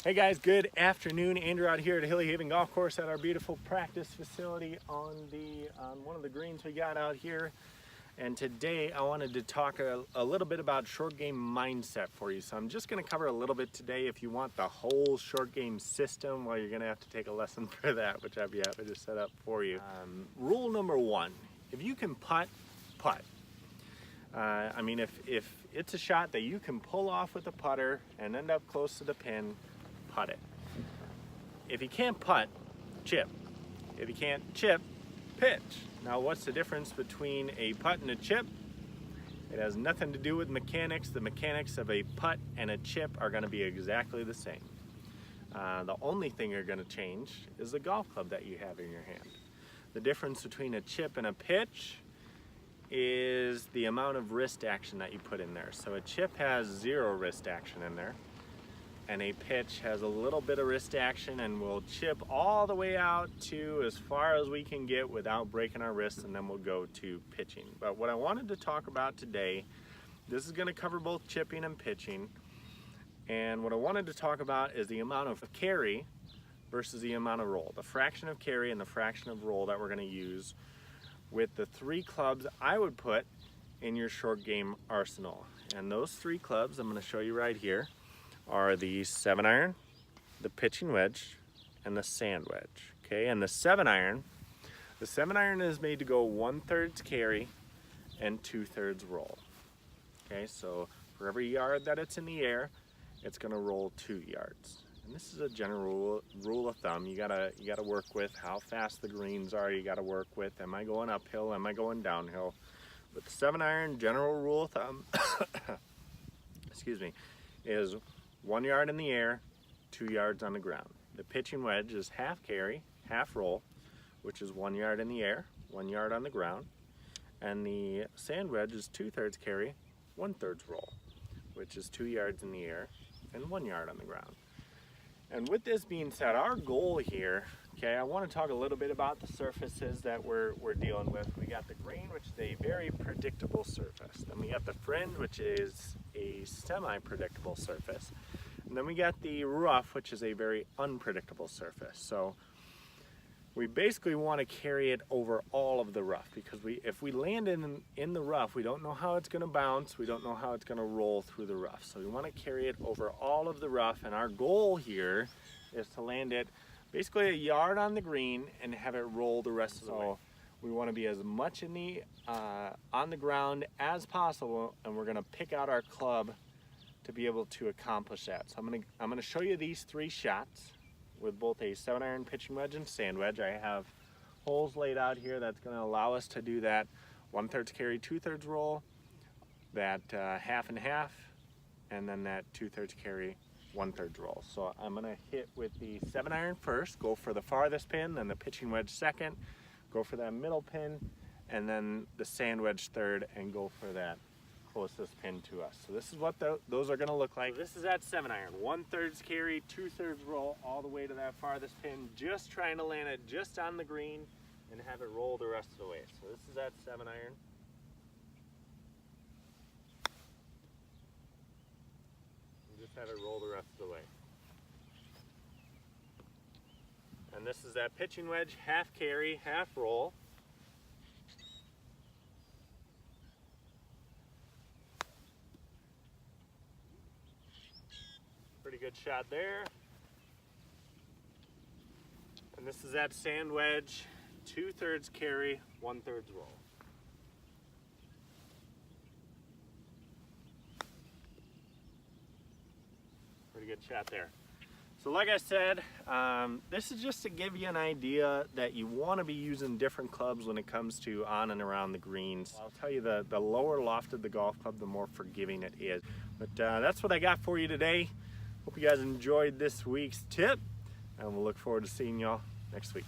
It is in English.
Hey guys, good afternoon. Andrew out here at Hilly Haven Golf Course at our beautiful practice facility on one of the greens we got out here. And today I wanted to talk a little bit about short game mindset for you. So I'm just going to cover a little bit today. If you want the whole short game system, well, you're going to have to take a lesson for that, which I'd be happy to set up for you. Rule number one, if you can putt, putt. I mean, if it's a shot that you can pull off with a putter and end up close to the pin, putt it. If you can't putt, chip. If you can't chip, pitch. Now, what's the difference between a putt and a chip? It has nothing to do with mechanics. The mechanics of a putt and a chip are going to be exactly the same. The only thing you're going to change is the golf club that you have in your hand. The difference between a chip and a pitch is the amount of wrist action that you put in there. So a chip has zero wrist action in there, and a pitch has a little bit of wrist action, and we'll chip all the way out to as far as we can get without breaking our wrists, and then we'll go to pitching. But what I wanted to talk about today, this is going to cover both chipping and pitching, and what I wanted to talk about is the amount of carry versus the amount of roll, the fraction of carry and the fraction of roll that we're going to use with the three clubs I would put in your short game arsenal. And those three clubs I'm going to show you right here are the 7-iron, the pitching wedge, and the sand wedge. Okay, and the 7-iron is made to go 1/3 carry and 2/3 roll. Okay, so for every yard that it's in the air, it's going to roll 2 yards. And this is a general rule of thumb. You gotta work with how fast the greens are. You gotta work with, am I going uphill? Am I going downhill? But the 7-iron general rule of thumb, excuse me, is 1 yard in the air, 2 yards on the ground. The pitching wedge is half carry, half roll, which is 1 yard in the air, 1 yard on the ground. And the sand wedge is 2/3 carry, 1/3 roll, which is 2 yards in the air and 1 yard on the ground. And with this being said, our goal here, okay, I want to talk a little bit about the surfaces that we're dealing with. We got the green, which is a very predictable surface. Then we got the fringe, which is a semi-predictable surface. And then we got the rough, which is a very unpredictable surface. So we basically want to carry it over all of the rough, because if we land in the rough, we don't know how it's going to bounce, we don't know how it's going to roll through the rough. So we want to carry it over all of the rough, and our goal here is to land it basically a yard on the green and have it roll the rest of the way. We want to be as much in the on the ground as possible, and we're going to pick out our club to be able to accomplish that. So I'm going to show you these three shots with both a 7-iron pitching wedge and sand wedge. I have holes laid out here that's going to allow us to do that 1/3 carry, 2/3 roll, that half and half, and then that 2/3 carry, 1/3 roll. So I'm going to hit with the 7-iron first, go for the farthest pin, then the pitching wedge second, go for that middle pin, and then the sand wedge third, and go for that closest pin to us. So this is what those are going to look like. So this is that 7-iron, 1/3 carry, 2/3 roll, all the way to that farthest pin, just trying to land it just on the green and have it roll the rest of the way. So this is that 7-iron. Just have it roll the rest of the way. And this is that pitching wedge, half carry, half roll. Pretty good shot there. And this is that sand wedge, 2/3 carry, 1/3 roll. Pretty good shot there. So like I said, this is just to give you an idea that you want to be using different clubs when it comes to on and around the greens. I'll tell you, the lower lofted the golf club, the more forgiving it is. But that's what I got for you today. Hope you guys enjoyed this week's tip, and we'll look forward to seeing y'all next week.